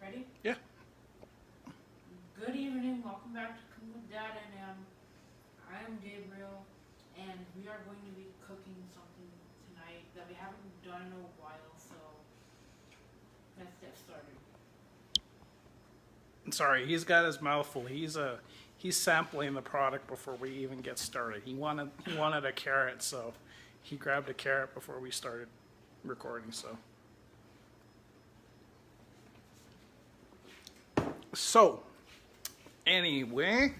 Ready? Yeah. Good evening. Welcome back to Cooking with Dad and I am Gabriel, and we are going to be cooking something tonight that we haven't done in a while. So let's get started. Sorry, he's got his mouth full. He's sampling the product before we even get started. He wanted a carrot, so he grabbed a carrot before we started recording. So anyway,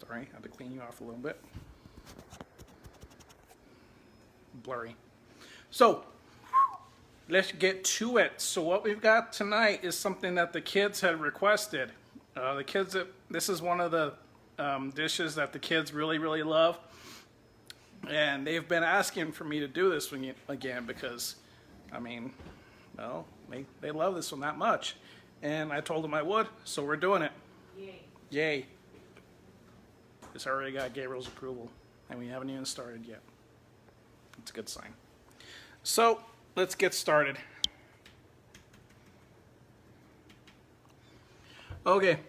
sorry, I had to clean you off a little bit. Blurry. So let's get to it. So what we've got tonight is something that the kids had requested. This is one of the dishes that the kids really love, and they've been asking for me to do this one again because, I mean, well, they love this one that much, and I told them I would, so we're doing it. Yay! Yay! It's already got Gabriel's approval, and we haven't even started yet. It's a good sign. So let's get started. Okay,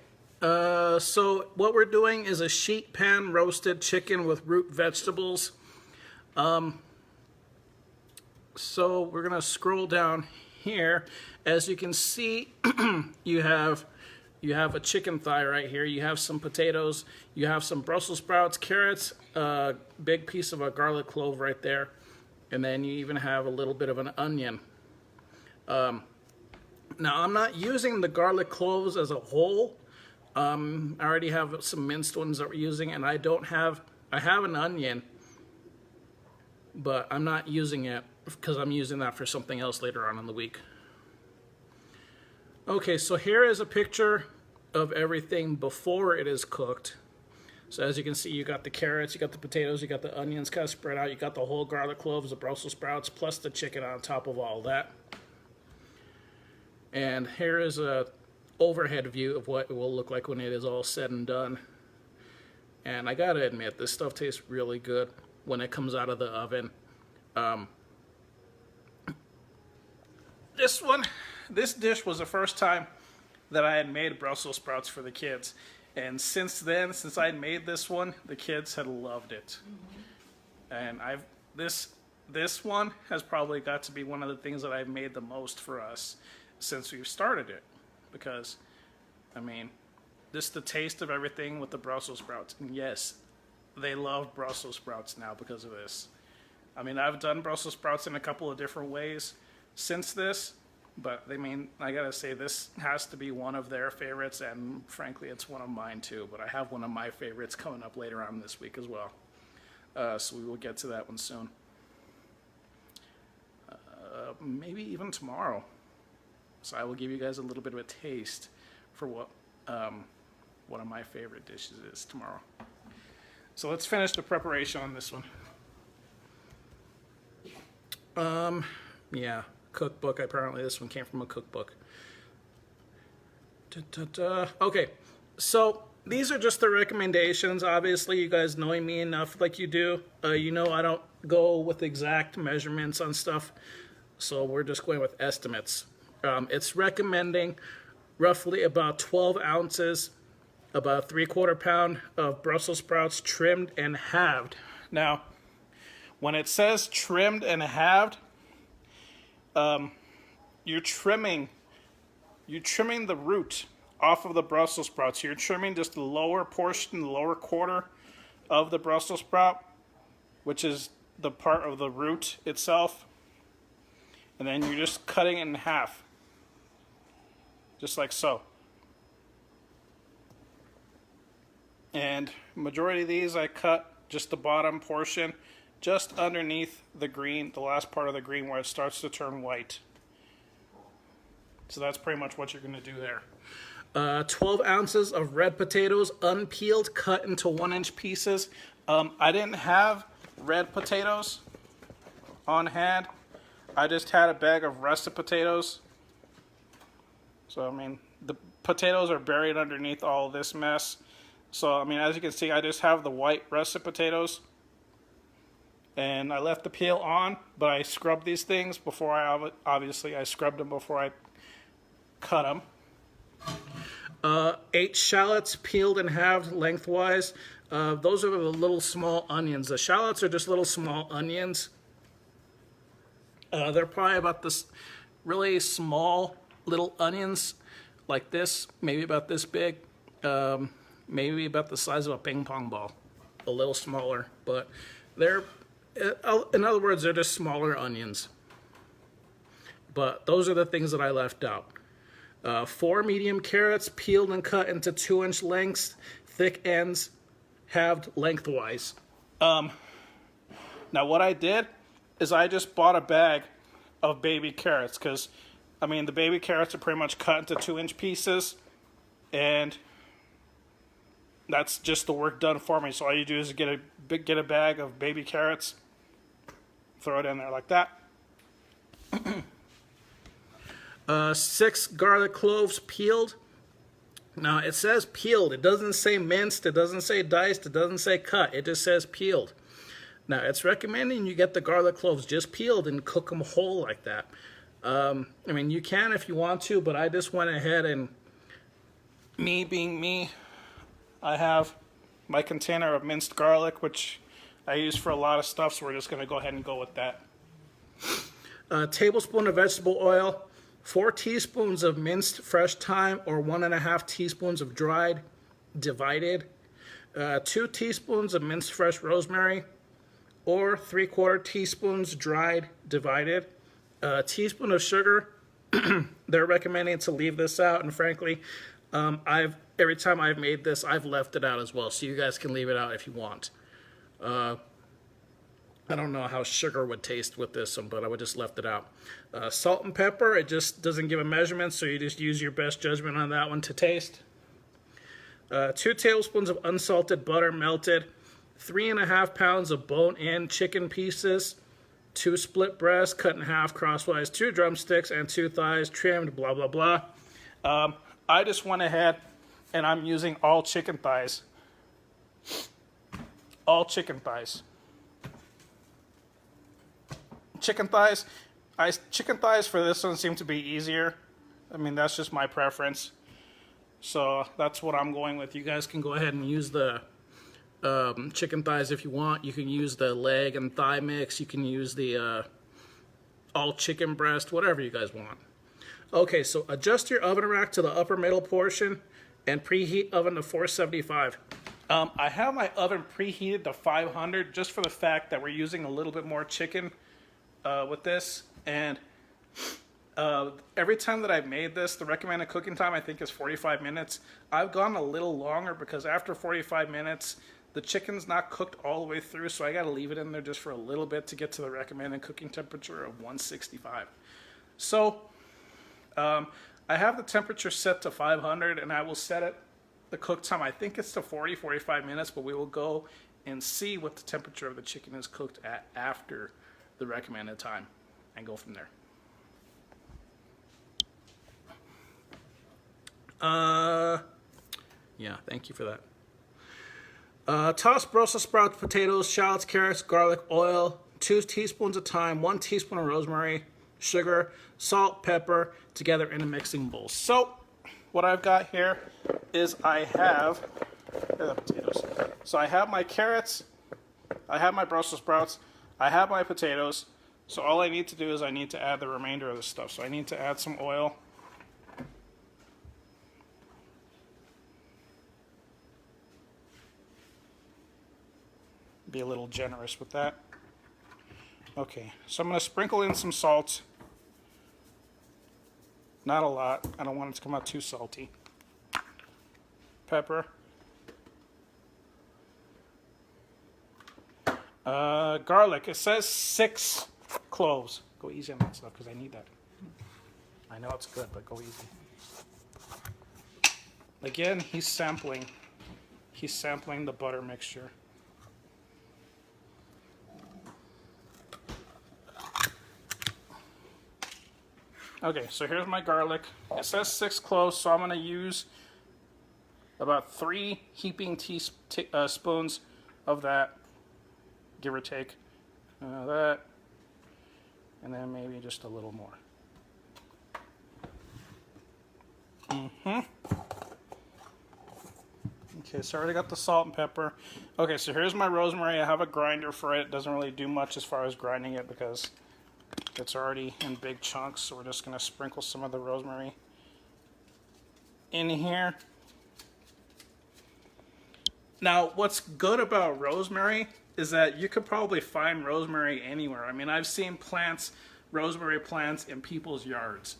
so what we're doing is a sheet pan roasted chicken with root vegetables. So we're gonna scroll down here. As you can see, you have a chicken thigh right here. You have some potatoes. You have some Brussels sprouts, carrots, a big piece of a garlic clove right there, and then you even have a little bit of an onion. Now, I'm not using the garlic cloves as a whole. I already have some minced ones that we're using, and I have an onion, but I'm not using it because I'm using that for something else later on in the week. Okay, so here is a picture of everything before it is cooked. So as you can see, you got the carrots, you got the potatoes, you got the onions kind of spread out, you got the whole garlic cloves, the Brussels sprouts, plus the chicken on top of all that. And here is a overhead view of what it will look like when it is all said and done. And I gotta admit, this stuff tastes really good when it comes out of the oven. This dish was the first time that I had made Brussels sprouts for the kids. And since then, since I made this one, the kids had loved it. And this one has probably got to be one of the things that I've made the most for us since we've started it, because I mean, just the taste of everything with the Brussels sprouts, and yes, they love Brussels sprouts now because of this. I mean, I've done Brussels sprouts in a couple of different ways since this, but I mean, I gotta say, this has to be one of their favorites, and frankly, it's one of mine too, but I have one of my favorites coming up later on this week as well. So we will get to that one soon. Maybe even tomorrow. So I will give you guys a little bit of a taste for what one of my favorite dishes is tomorrow. So let's finish the preparation on this one. Yeah, cookbook. Apparently this one came from a cookbook. Okay, so these are just the recommendations. Obviously, you guys knowing me enough like you do, you know I don't go with exact measurements on stuff. So we're just going with estimates. It's recommending roughly about 12 ounces, about 3/4 pound of Brussels sprouts trimmed and halved. Now, when it says trimmed and halved, you're trimming the root off of the Brussels sprouts. You're trimming just the lower portion, the lower quarter of the Brussels sprout, which is the part of the root itself. And then you're just cutting it in half. Just like so. And majority of these I cut just the bottom portion, just underneath the green, the last part of the green where it starts to turn white. So that's pretty much what you're going to do there. 12 ounces of red potatoes, unpeeled, cut into 1-inch pieces. I didn't have red potatoes on hand. I just had a bag of russet potatoes. So, I mean, the potatoes are buried underneath all this mess. So, I mean, as you can see, I just have the white russet potatoes. And I left the peel on, but I scrubbed these things before I scrubbed them before I cut them. 8 shallots peeled and halved lengthwise. Those are the little small onions. The shallots are just little small onions. They're probably about this really small little onions like this, maybe about this big, maybe about the size of a ping pong ball, a little smaller, but they're, in other words, they're just smaller onions. But those are the things that I left out. 4 medium carrots peeled and cut into 2-inch lengths, thick ends, halved lengthwise. Now what I did is I just bought a bag of baby carrots because, I mean, the baby carrots are pretty much cut into 2-inch pieces, and that's just the work done for me. So all you do is get a bag of baby carrots, throw it in there like that. 6 garlic cloves peeled. Now it says peeled. It doesn't say minced. It doesn't say diced. It doesn't say cut. It just says peeled. Now it's recommending you get the garlic cloves just peeled and cook them whole like that. I mean, you can if you want to, but I just went ahead and, me being me, I have my container of minced garlic, which I use for a lot of stuff, so we're just going to go ahead and go with that. A tablespoon of vegetable oil, 4 teaspoons of minced fresh thyme or 1.5 teaspoons of dried divided, 2 teaspoons of minced fresh rosemary or 3/4 teaspoons dried divided, a teaspoon of sugar. They're recommending to leave this out, and frankly, every time I've made this, I've left it out as well, so you guys can leave it out if you want. I don't know how sugar would taste with this one, but I would just left it out. Salt and pepper, it just doesn't give a measurement, so you just use your best judgment on that one to taste. 2 tablespoons of unsalted butter melted, 3.5 pounds of bone-in chicken pieces, 2 split breasts cut in half crosswise, 2 drumsticks, and 2 thighs trimmed, blah, blah, blah. I just went ahead and I'm using all chicken thighs. All chicken thighs. Chicken thighs for this one seem to be easier. I mean, that's just my preference. So that's what I'm going with. You guys can go ahead and use the chicken thighs if you want. You can use the leg and thigh mix. You can use the all chicken breast, whatever you guys want. Okay, so adjust your oven rack to the upper middle portion and preheat oven to 475. I have my oven preheated to 500 just for the fact that we're using a little bit more chicken with this, and every time that I've made this, the recommended cooking time I think is 45 minutes. I've gone a little longer because after 45 minutes, the chicken's not cooked all the way through, so I got to leave it in there just for a little bit to get to the recommended cooking temperature of 165. So I have the temperature set to 500, and I will set it, the cook time, I think it's to 45 minutes, but we will go and see what the temperature of the chicken is cooked at after the recommended time and go from there. Yeah, thank you for that. Toss Brussels sprouts, potatoes, shallots, carrots, garlic, oil, 2 teaspoons of thyme, 1 teaspoon of rosemary, sugar, salt, pepper, together in a mixing bowl. So what I've got here is I have the potatoes. So I have my carrots, I have my Brussels sprouts, I have my potatoes. So all I need to do is I need to add the remainder of the stuff. So I need to add some oil. Be a little generous with that. Okay, so I'm going to sprinkle in some salt. Not a lot. I don't want it to come out too salty. Pepper. Garlic. It says 6 cloves. Go easy on that stuff because I need that. I know it's good, but go easy. Again, he's sampling. He's sampling the butter mixture. Okay, so here's my garlic. It says 6 cloves, so I'm going to use about 3 heaping teaspoons of that, give or take. That, and then maybe just a little more. Okay, so I already got the salt and pepper. Okay, so here's my rosemary. I have a grinder for it. It doesn't really do much as far as grinding it because it's already in big chunks. So we're just going to sprinkle some of the rosemary in here. Now, what's good about rosemary is that you could probably find rosemary anywhere. I mean, I've seen rosemary plants in people's yards.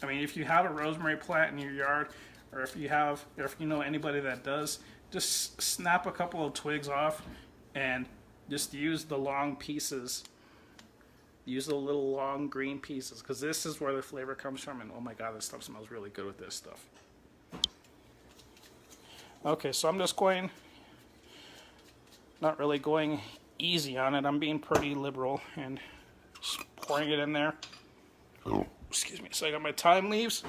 I mean, if you have a rosemary plant in your yard, or if you know anybody that does, just snap a couple of twigs off and just use the long pieces. Use the little long green pieces, because this is where the flavor comes from, and oh my god, this stuff smells really good with this stuff. Okay, so I'm just not really going easy on it. I'm being pretty liberal and just pouring it in there. Oh, excuse me. So I got my thyme leaves.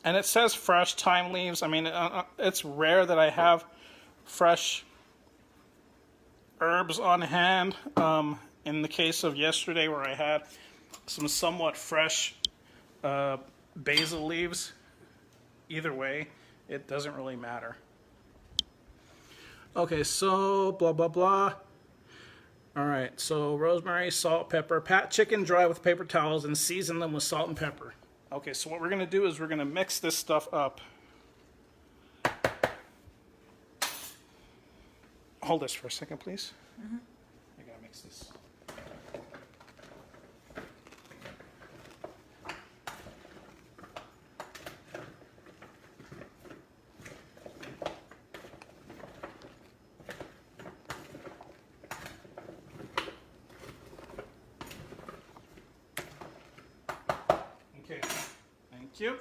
And it says fresh thyme leaves. I mean, it's rare that I have fresh herbs on hand. In the case of yesterday where I had some somewhat fresh basil leaves, either way, it doesn't really matter. Okay, so blah, blah, blah. All right, so rosemary, salt, pepper. Pat chicken dry with paper towels and season them with salt and pepper. Okay, so what we're going to do is we're going to mix this stuff up. Hold this for a second, please. Mm-hmm. I got to mix this. Okay, thank you.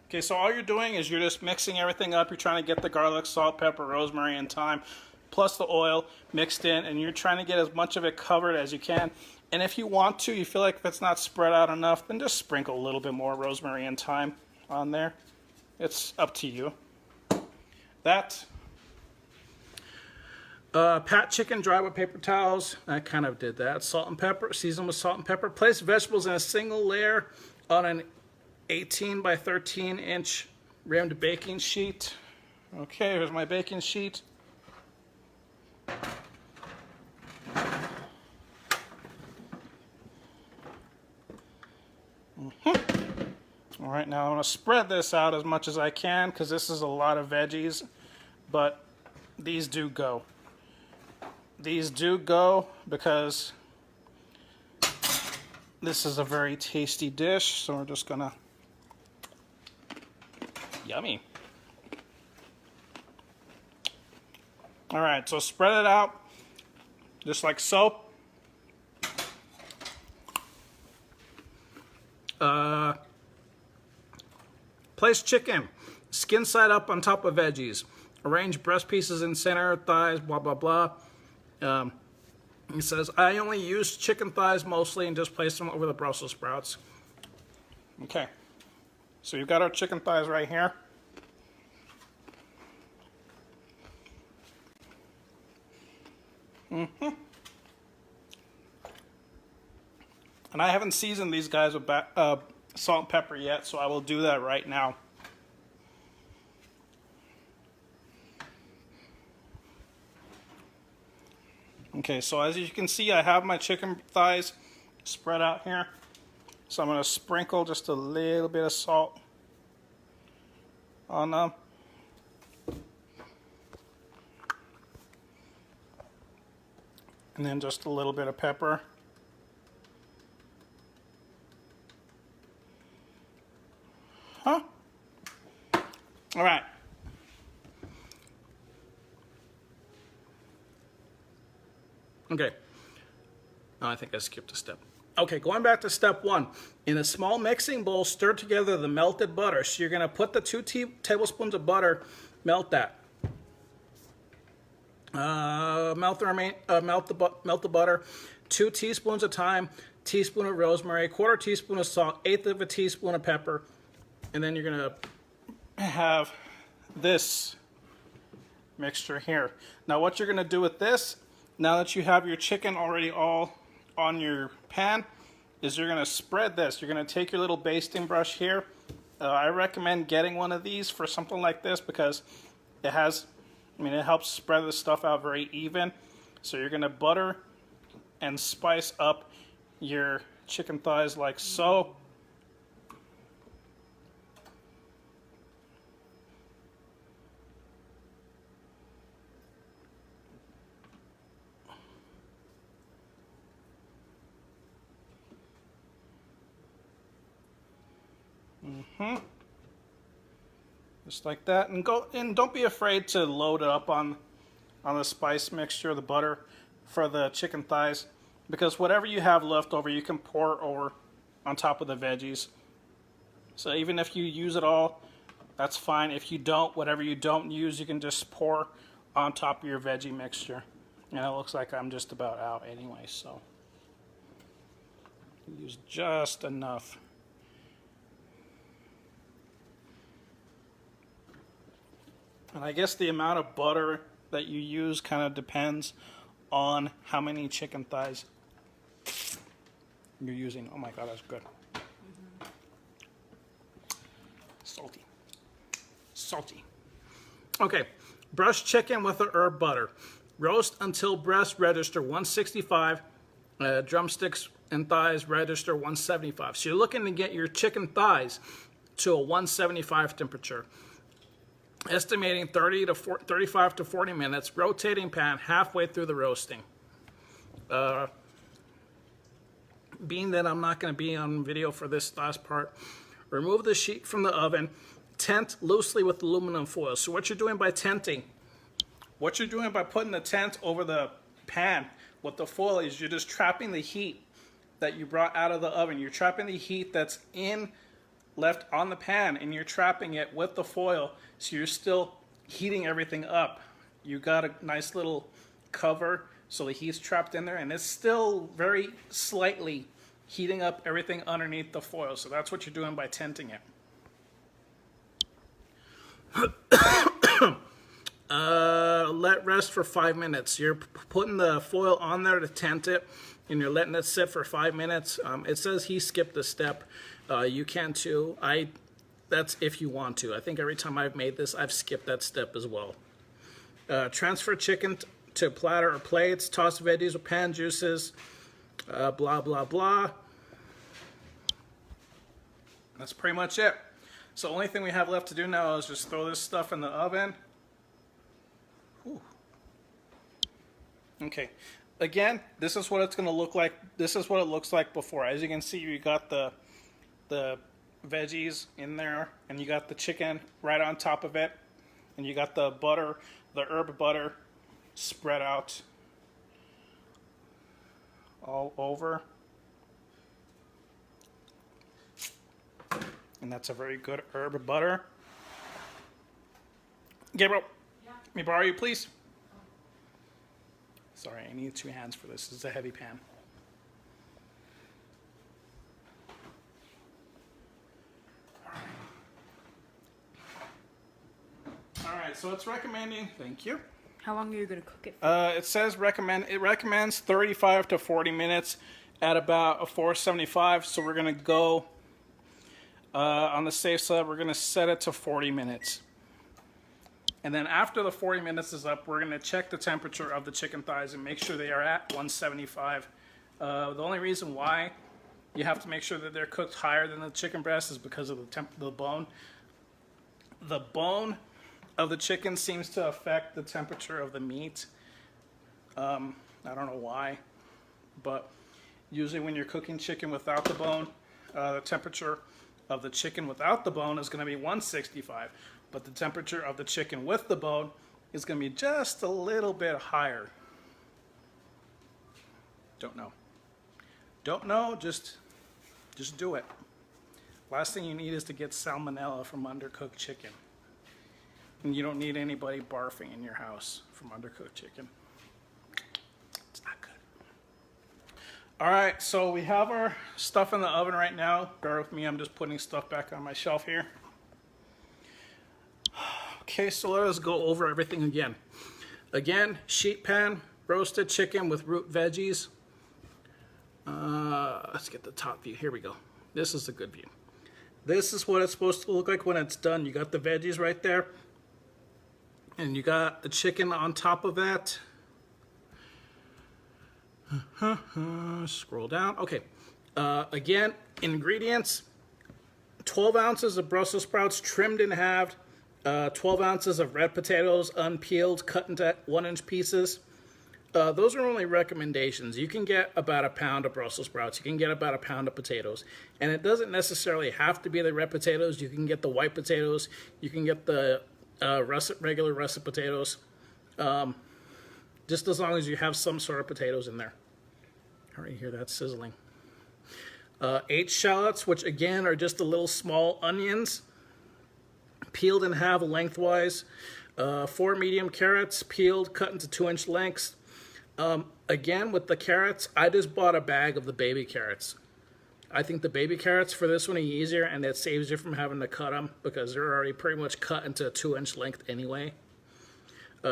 Okay, so all you're doing is you're just mixing everything up. You're trying to get the garlic, salt, pepper, rosemary, and thyme, plus the oil mixed in, and you're trying to get as much of it covered as you can. And if you want to, you feel like if it's not spread out enough, then just sprinkle a little bit more rosemary and thyme on there. It's up to you. That. Pat chicken dry with paper towels. I kind of did that. Salt and pepper. Season with salt and pepper. Place vegetables in a single layer on an 18 by 13 inch rimmed baking sheet. Okay, here's my baking sheet. All right, now I'm going to spread this out as much as I can because this is a lot of veggies, but these do go. These do go because this is a very tasty dish, so we're just going to... Yummy. All right, so spread it out just like so. Place chicken, skin side up on top of veggies. Arrange breast pieces in center, thighs, blah, blah, blah. He says, I only use chicken thighs mostly and just place them over the Brussels sprouts. Okay, so you've got our chicken thighs right here. And I haven't seasoned these guys with salt and pepper yet, so I will do that right now. Okay, so as you can see, I have my chicken thighs spread out here. So I'm going to sprinkle just a little bit of salt on them. And then just a little bit of pepper. Huh? All right. Okay. Oh, I think I skipped a step. Okay, going back to step one. In a small mixing bowl, stir together the melted butter. So you're going to put the 2 tablespoons of butter, melt that. Melt the butter. 2 teaspoons of thyme, teaspoon of rosemary, 1/4 teaspoon of salt, 1/8 of a teaspoon of pepper. And then you're going to have this mixture here. Now what you're going to do with this, now that you have your chicken already all on your pan, is you're going to spread this. You're going to take your little basting brush here. I recommend getting one of these for something like this because it has, it helps spread the stuff out very even. So you're going to butter and spice up your chicken thighs like so. Just like that, and don't be afraid to load it up on the spice mixture, the butter for the chicken thighs, because whatever you have left over, you can pour over on top of the veggies. So even if you use it all, that's fine. If you don't, whatever you don't use, you can just pour on top of your veggie mixture. And it looks like I'm just about out anyway, so use just enough. And I guess the amount of butter that you use kind of depends on how many chicken thighs you're using. Oh my God, that's good. Salty. Salty. Okay, brush chicken with the herb butter. Roast until breast register 165, drumsticks and thighs register 175. So you're looking to get your chicken thighs to a 175 temperature. Estimating 35 to 40 minutes, rotating pan halfway through the roasting. Being that I'm not going to be on video for this last part, remove the sheet from the oven, tent loosely with aluminum foil. So what you're doing by tenting, what you're doing by putting the tent over the pan with the foil is you're just trapping the heat that you brought out of the oven. You're trapping the heat that's left on the pan, and you're trapping it with the foil, so you're still heating everything up. You got a nice little cover so the heat's trapped in there, and it's still very slightly heating up everything underneath the foil. So that's what you're doing by tenting it. Let rest for 5 minutes. You're putting the foil on there to tent it, and you're letting it sit for 5 minutes. It says he skipped a step. You can too. That's if you want to. I think every time I've made this, I've skipped that step as well. Transfer chicken to platter or plates. Toss veggies with pan juices. Blah, blah, blah. That's pretty much it. So the only thing we have left to do now is just throw this stuff in the oven. Whew. Okay. Again, this is what it's going to look like. This is what it looks like before. As you can see, you got the veggies in there, and you got the chicken right on top of it, and you got the butter, the herb butter spread out all over. And that's a very good herb butter. Gabriel, Yeah. let me borrow you, please? Sorry, I need 2 hands for this. This is a heavy pan. All right, so it's recommending, thank you. How long are you going to cook it for? It says it recommends 35 to 40 minutes at about a 475. So we're going to go on the safe side. We're going to set it to 40 minutes. And then after the 40 minutes is up, we're going to check the temperature of the chicken thighs and make sure they are at 175. The only reason why you have to make sure that they're cooked higher than the chicken breast is because of the bone. The bone of the chicken seems to affect the temperature of the meat. I don't know why, but usually when you're cooking chicken without the bone, the temperature of the chicken without the bone is going to be 165, but the temperature of the chicken with the bone is going to be just a little bit higher. Don't know. Don't know, just do it. Last thing you need is to get salmonella from undercooked chicken. And you don't need anybody barfing in your house from undercooked chicken. It's not good. All right, so we have our stuff in the oven right now. Bear with me, I'm just putting stuff back on my shelf here. Okay, so let us go over everything again. Again, sheet pan, roasted chicken with root veggies. let's get the top view. Here we go. This is a good view. This is what it's supposed to look like when it's done. You got the veggies right there. And you got the chicken on top of that. Scroll down. Okay. Again, ingredients. 12 ounces of Brussels sprouts trimmed in half. 12 ounces of red potatoes unpeeled, cut into 1-inch pieces. Those are only recommendations. You can get about a pound of Brussels sprouts. You can get about a pound of potatoes. And it doesn't necessarily have to be the red potatoes. You can get the white potatoes. You can get the regular russet potatoes. Just as long as you have some sort of potatoes in there. All right, hear that sizzling. 8 shallots, which again are just the little small onions, peeled in half lengthwise. 4 medium carrots, peeled, cut into 2-inch lengths. Again, with the carrots, I just bought a bag of the baby carrots. I think the baby carrots for this one are easier, and that saves you from having to cut them because they're already pretty much cut into a 2-inch length anyway.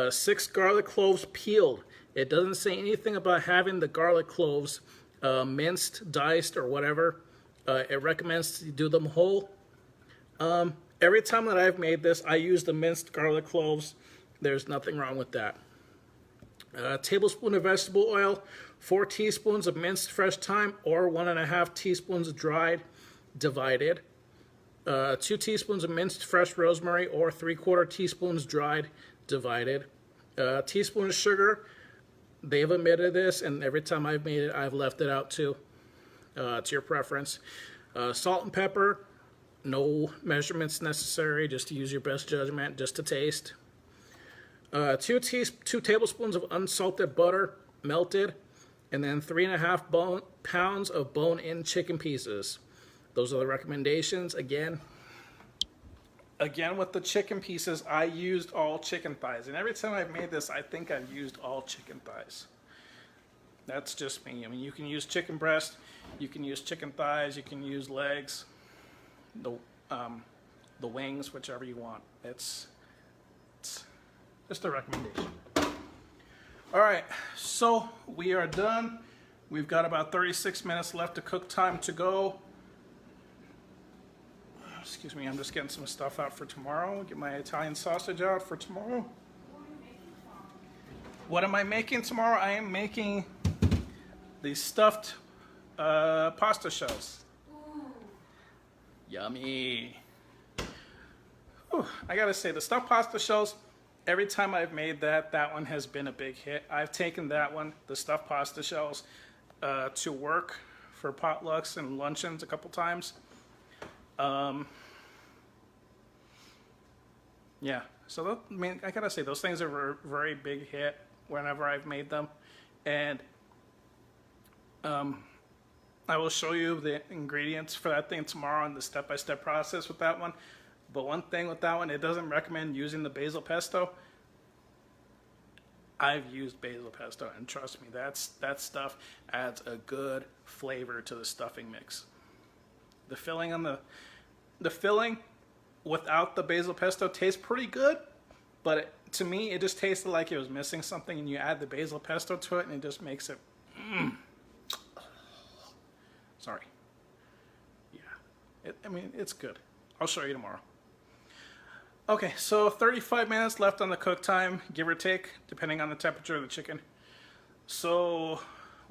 6 garlic cloves peeled. It doesn't say anything about having the garlic cloves minced, diced, or whatever. It recommends to do them whole. Every time that I've made this, I use the minced garlic cloves. There's nothing wrong with that. A tablespoon of vegetable oil, 4 teaspoons of minced fresh thyme, or 1.5 teaspoons dried, divided. 2 teaspoons of minced fresh rosemary, or 3/4 teaspoons dried, divided. A teaspoon of sugar. They've omitted this, and every time I've made it, I've left it out too. It's your preference. Salt and pepper. No measurements necessary, just to use your best judgment, just to taste. 2 tablespoons of unsalted butter, melted, and then 3.5 pounds of bone-in chicken pieces. Those are the recommendations. Again, with the chicken pieces, I used all chicken thighs. And every time I've made this, I think I've used all chicken thighs. That's just me. I mean, you can use chicken breast, you can use chicken thighs, you can use legs, the wings, whichever you want. It's just a recommendation. All right, so we are done. We've got about 36 minutes left to cook time to go. Excuse me, I'm just getting some stuff out for tomorrow. Get my Italian sausage out for tomorrow. What am I making tomorrow? I am making the stuffed pasta shells. Ooh. Yummy. Whew, I gotta say, the stuffed pasta shells, every time I've made that one has been a big hit. I've taken that one, the stuffed pasta shells, to work for potlucks and luncheons a couple times. Yeah, so I mean, I gotta say, those things are a very big hit whenever I've made them. And I will show you the ingredients for that thing tomorrow and the step-by-step process with that one. But one thing with that one, it doesn't recommend using the basil pesto. I've used basil pesto, and trust me, that stuff adds a good flavor to the stuffing mix. The filling without the basil pesto tastes pretty good, but to me, it just tasted like it was missing something, and you add the basil pesto to it, and it just makes it. Sorry. Yeah, I mean, it's good. I'll show you tomorrow. Okay, so 35 minutes left on the cook time, give or take, depending on the temperature of the chicken. So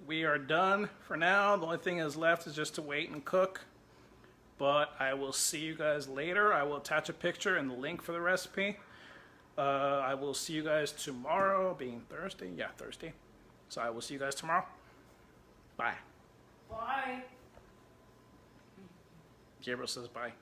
we are done for now. The only thing that's left is just to wait and cook. But I will see you guys later. I will attach a picture and the link for the recipe. I will see you guys tomorrow, being Thursday. Yeah, Thursday. So I will see you guys tomorrow. Bye. Bye. Gabriel says bye.